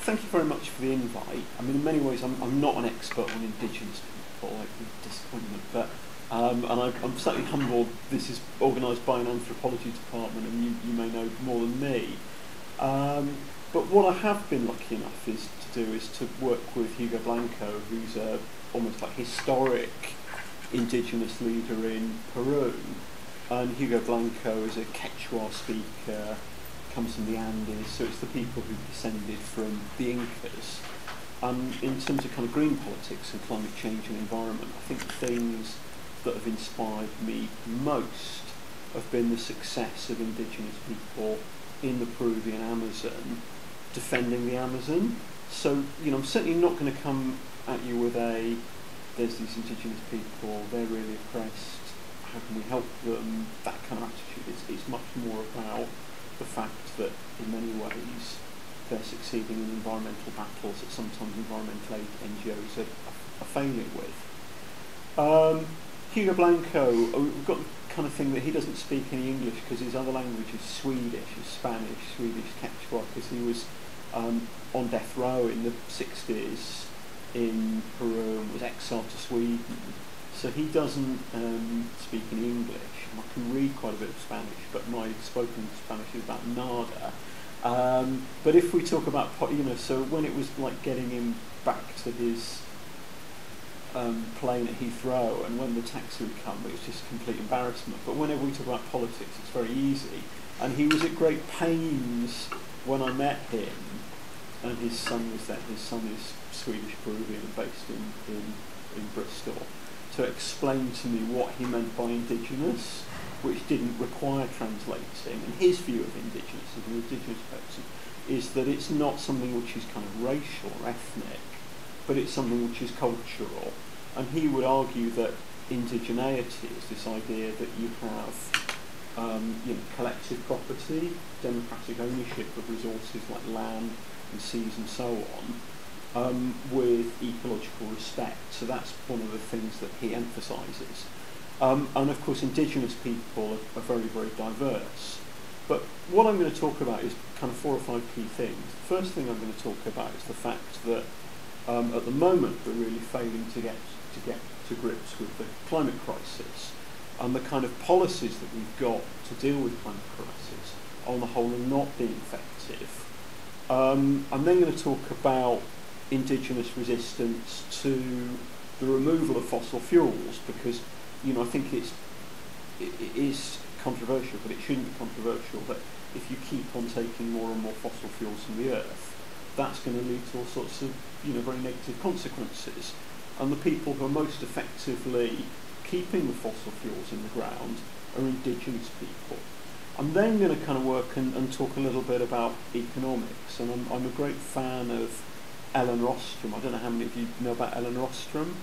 thank you very much for the invite. I mean, in many ways, I'm not an expert on Indigenous people, like disappointment, but and I'm certainly humbled. This is organised by an anthropology department, and you may know more than me. But what I have been lucky enough is to do is to work with Hugo Blanco, who's a almost like historic Indigenous leader in Peru. And Hugo Blanco is a Quechua speaker, comes from the Andes, so it's the people who descended from the Incas. In terms of kind of green politics and climate change and environment, I think the things that have inspired me most have been the success of Indigenous people in the Peruvian Amazon defending the Amazon. So, you know, I'm certainly not going to come at you with there's these Indigenous people, they're really oppressed, how can we help them, that kind of attitude. It's much more about the fact that in many ways they're succeeding in environmental battles that sometimes environmental aid NGOs are failing with. Hugo Blanco, we've got the kind of thing that he doesn't speak any English because his other language is Swedish, Spanish, Swedish, Quechua, because he was on death row in the 60s in Peru and was exiled to Sweden. So he doesn't speak any English. I can read quite a bit of Spanish, but my spoken Spanish is about nada. But if we talk about, you know, so when it was like getting him back to his plane at Heathrow, and when the taxi would come, it was just complete embarrassment. But whenever we talk about politics, it's very easy. And he was at great pains when I met him, and his son was there. His son is Swedish Peruvian and based in Bristol, to explain to me what he meant by indigenous, which didn't require translating. And his view of indigenous as an indigenous person is that it's not something which is kind of racial or ethnic, but it's something which is cultural. And he would argue that indigeneity is this idea that you have you know, collective property, democratic ownership of resources like land and seas and so on, with ecological respect. So that's one of the things that he emphasises. And of course, Indigenous people are very, very diverse. But what I'm going to talk about is kind of 4 or 5 key things. The first thing I'm going to talk about is the fact that at the moment we're really failing to get to grips with the climate crisis, and the kind of policies that we've got to deal with climate crisis on the whole are not being effective. I'm then going to talk about Indigenous resistance to the removal of fossil fuels, because, you know, I think it is controversial, but it shouldn't be controversial that if you keep on taking more and more fossil fuels from the earth, that's going to lead to all sorts of, you know, very negative consequences. And the people who are most effectively keeping the fossil fuels in the ground are Indigenous people. I'm then going to kind of work and talk a little bit about economics, and I'm a great fan of Ellen Rostrom. I don't know how many of you know about Ellen Rostrom.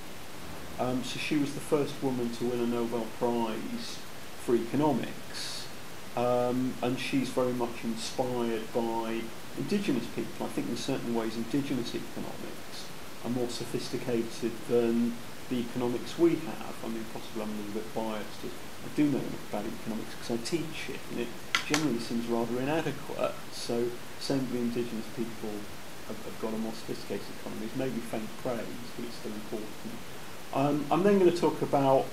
So she was the first woman to win a Nobel Prize for economics, and she's very much inspired by Indigenous people. I think in certain ways Indigenous economics are more sophisticated than the economics we have. I mean, possibly I'm a little bit biased. I do know about economics because I teach it, and it generally seems rather inadequate. So saying the Indigenous people have got a more sophisticated economy is maybe faint praise, but it's still important. I'm then going to talk about,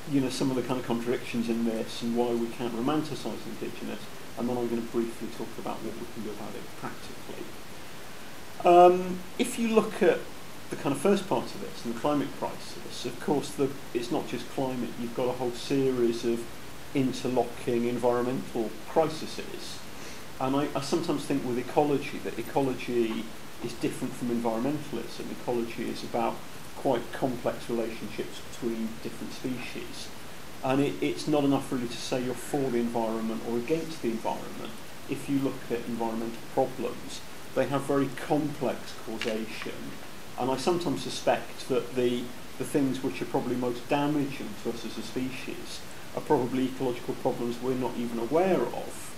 you know, some of the kind of contradictions in this and why we can't romanticise Indigenous, and then I'm going to briefly talk about what we can do about it practically. If you look at the kind of first part of this, and the climate crisis, of course, it's not just climate. You've got a whole series of interlocking environmental crises. And I sometimes think with ecology, that ecology is different from environmentalism. Ecology is about quite complex relationships between different species. And it's not enough really to say you're for the environment or against the environment. If you look at environmental problems, they have very complex causation. And I sometimes suspect that the things which are probably most damaging to us as a species are probably ecological problems we're not even aware of.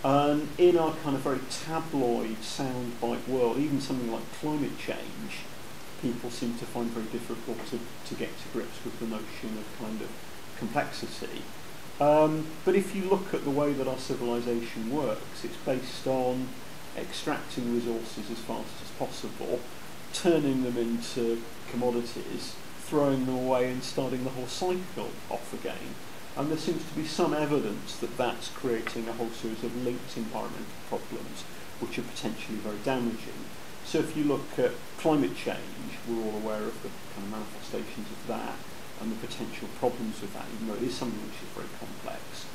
And in our kind of very tabloid, soundbite world, even something like climate change, people seem to find very difficult to get to grips with the notion of kind of complexity. But if you look at the way that our civilization works, it's based on extracting resources as fast as possible, turning them into commodities, throwing them away and starting the whole cycle off again. And there seems to be some evidence that that's creating a whole series of linked environmental problems which are potentially very damaging. So if you look at climate change, we're all aware of the kind of manifestations of that and the potential problems with that, even though it is something which is very complex.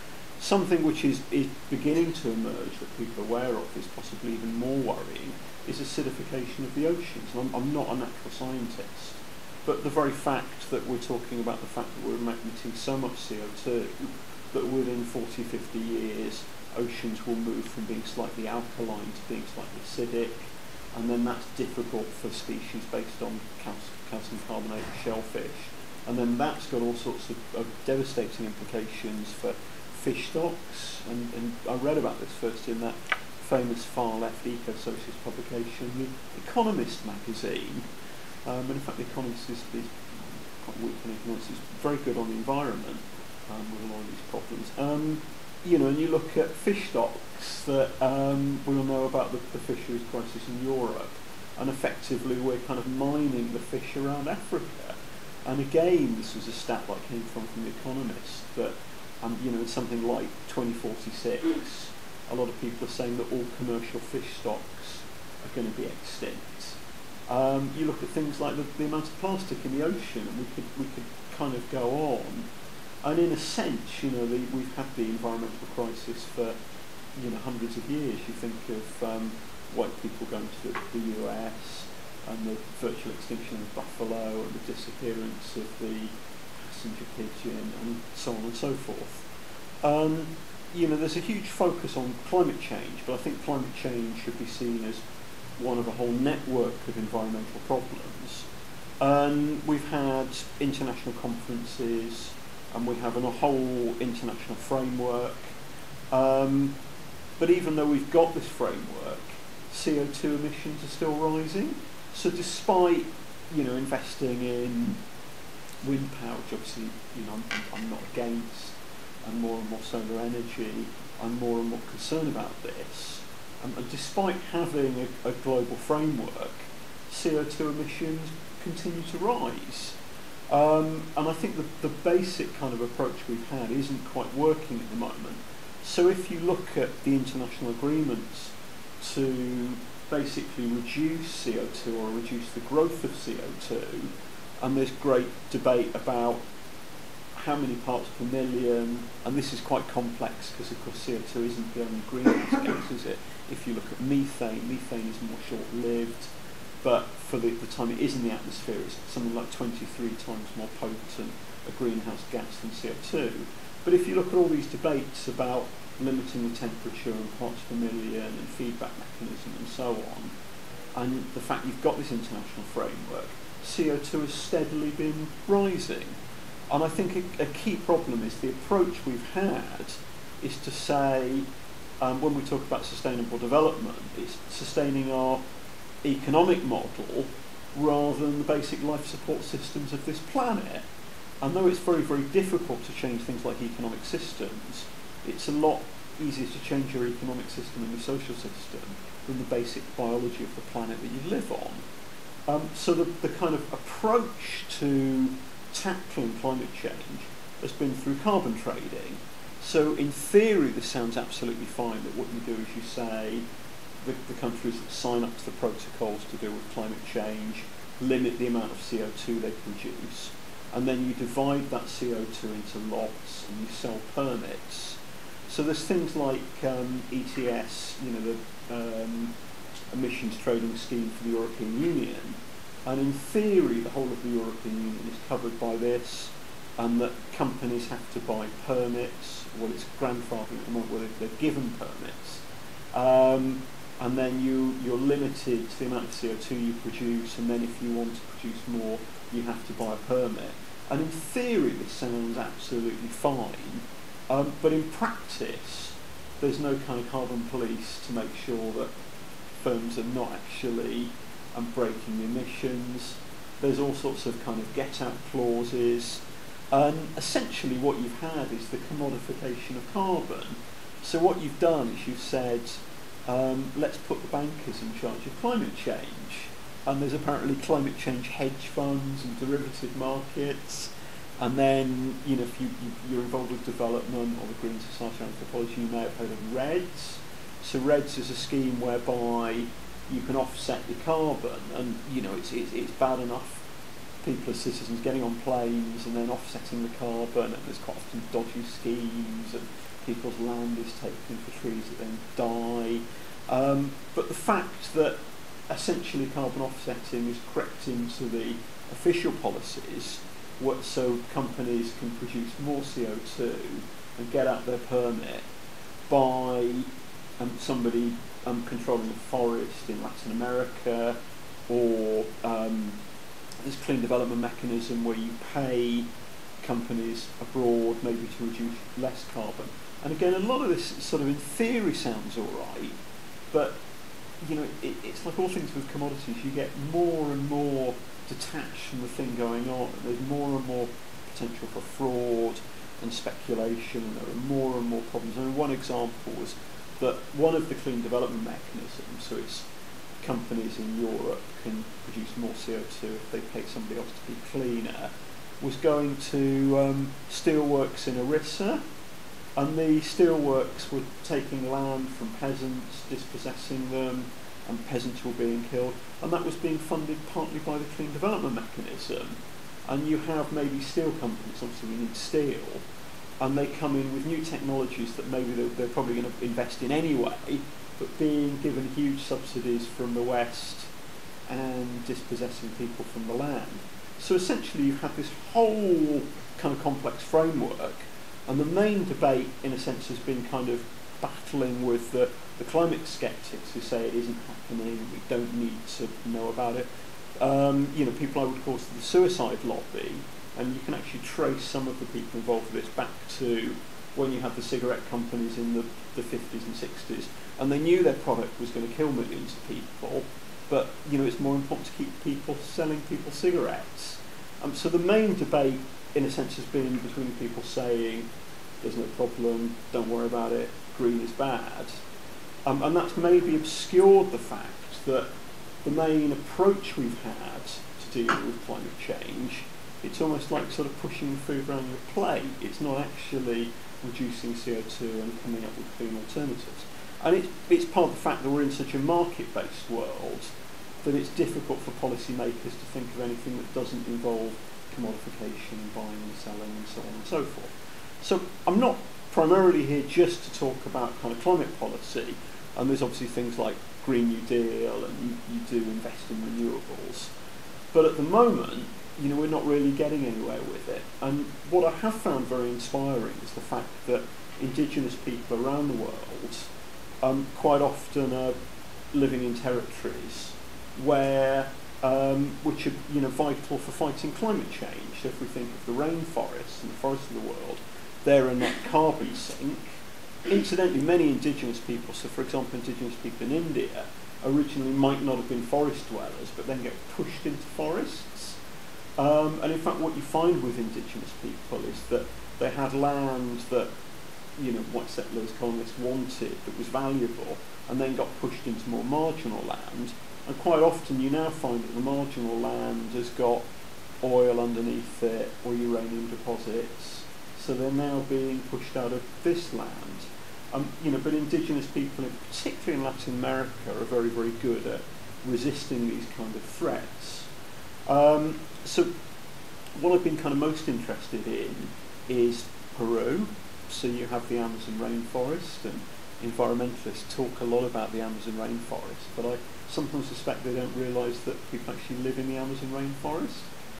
Something which is beginning to emerge that people are aware of, is possibly even more worrying, is acidification of the oceans. And I'm not a natural scientist, but the very fact that we're talking about the fact that we're emitting so much CO2 that within 40, 50 years oceans will move from being slightly alkaline to being slightly acidic, and then that's difficult for species based on calcium carbonate shellfish, and then that's got all sorts of devastating implications for fish stocks, and I read about this first in that famous far-left eco-socialist publication, The Economist magazine, and in fact The Economist is quite weak on economics, it's very good on the environment with a lot of these problems. You know, and you look at fish stocks that we all know about the fisheries crisis in Europe, and effectively we're kind of mining the fish around Africa. And again, this was a stat that came from The Economist, that you know, something like 2046, a lot of people are saying that all commercial fish stocks are going to be extinct. You look at things like the amount of plastic in the ocean, and we could kind of go on. And in a sense, you know, we've had the environmental crisis for, you know, hundreds of years. You think of white people going to the US, and the virtual extinction of buffalo, and the disappearance of the passenger pigeon, and so on and so forth. You know, there's a huge focus on climate change, but I think climate change should be seen as one of a whole network of environmental problems. And we've had international conferences, and we have a whole international framework. But even though we've got this framework, CO2 emissions are still rising. So despite, you know, investing in wind power, which obviously, you know, I'm not against, and more solar energy, I'm more and more concerned about this. And despite having a global framework, CO2 emissions continue to rise. And I think the basic kind of approach we've had isn't quite working at the moment. So if you look at the international agreements to basically reduce CO2 or reduce the growth of CO2, and there's great debate about how many parts per million, and this is quite complex because of course CO2 isn't the only greenhouse gas, is it? If you look at methane is more short-lived, but for the time it is in the atmosphere, it's something like 23 times more potent a greenhouse gas than CO2. But if you look at all these debates about limiting the temperature and parts per million and feedback mechanism and so on, and the fact you've got this international framework, CO2 has steadily been rising. And I think a key problem is the approach we've had is to say, when we talk about sustainable development, it's sustaining our economic model rather than the basic life support systems of this planet. And though it's very, very difficult to change things like economic systems, it's a lot easier to change your economic system and your social system than the basic biology of the planet that you live on. So the kind of approach to tackling climate change has been through carbon trading. So in theory this sounds absolutely fine, that what you do is you say the countries that sign up to the protocols to deal with climate change limit the amount of CO2 they produce, and then you divide that CO2 into lots and you sell permits. So there's things like ETS, you know, the emissions trading scheme for the European Union, and in theory the whole of the European Union is covered by this, and that companies have to buy permits. Well, it's grandfathering at the moment where they're given permits, and then you're limited to the amount of CO2 you produce, and then if you want to produce more you have to buy a permit. And in theory this sounds absolutely fine, but in practice there's no kind of carbon police to make sure that firms are not actually breaking the emissions. There's all sorts of kind of get-out clauses, and essentially what you've had is the commodification of carbon. So what you've done is you've said, let's put the bankers in charge of climate change. And there's apparently climate change hedge funds and derivative markets. And then, if you're involved with development or the Green Society of Anthropology, you may have heard of REDS. So REDS is a scheme whereby you can offset your carbon, and it's bad enough people as citizens getting on planes and then offsetting the carbon, and there's quite often dodgy schemes, and people's land is taken for trees that then die. But the fact that essentially carbon offsetting is crept into the official policies, so companies can produce more CO2 and get out their permit by somebody controlling a forest in Latin America, or this clean development mechanism where you pay companies abroad maybe to reduce less carbon. And again, a lot of this sort of in theory sounds all right, but it's like all things with commodities. You get more and more detached from the thing going on, and there's more and more potential for fraud and speculation, and there are more and more problems. I mean, one example was that one of the clean development mechanisms, so it's companies in Europe can produce more CO2 if they pay somebody else to be cleaner, was going to steelworks in Orissa, and the steelworks were taking land from peasants, dispossessing them, and peasants were being killed, and that was being funded partly by the clean development mechanism. And you have maybe steel companies, obviously we need steel, and they come in with new technologies that maybe they're probably going to invest in anyway, but being given huge subsidies from the West and dispossessing people from the land. So essentially you have this whole kind of complex framework, and the main debate in a sense has been kind of battling with the climate skeptics who say it isn't happening, we don't need to know about it. People I would call the suicide lobby, and you can actually trace some of the people involved with this back to when you had the cigarette companies in the 50s and 60s, and they knew their product was going to kill millions of people, but it's more important to keep people selling people cigarettes. So the main debate in a sense has been between people saying there's no problem, don't worry about it, green is bad, and that's maybe obscured the fact that the main approach we've had to dealing with climate change, it's almost like sort of pushing food around your plate. It's not actually reducing CO2 and coming up with clean alternatives. And it's part of the fact that we're in such a market-based world that it's difficult for policymakers to think of anything that doesn't involve commodification, buying and selling, and so on and so forth. So I'm not primarily here just to talk about kind of climate policy, and there's obviously things like Green New Deal, and you do invest in renewables. But at the moment, we're not really getting anywhere with it. And what I have found very inspiring is the fact that indigenous people around the world quite often are living in territories where which are vital for fighting climate change. So if we think of the rainforests and the forests of the world, they're a net carbon sink. Incidentally, many indigenous people, so for example indigenous people in India, originally might not have been forest dwellers, but then get pushed into forests. And in fact what you find with indigenous people is that they had land that white settlers, colonists wanted, that was valuable, and then got pushed into more marginal land. And quite often you now find that the marginal land has got oil underneath it or uranium deposits, so they're now being pushed out of this land. But indigenous people, particularly in Latin America, are very, very good at resisting these kind of threats. So what I've been kind of most interested in is Peru. So you have the Amazon rainforest, and environmentalists talk a lot about the Amazon rainforest, but I sometimes suspect they don't realise that people actually live in the Amazon rainforest.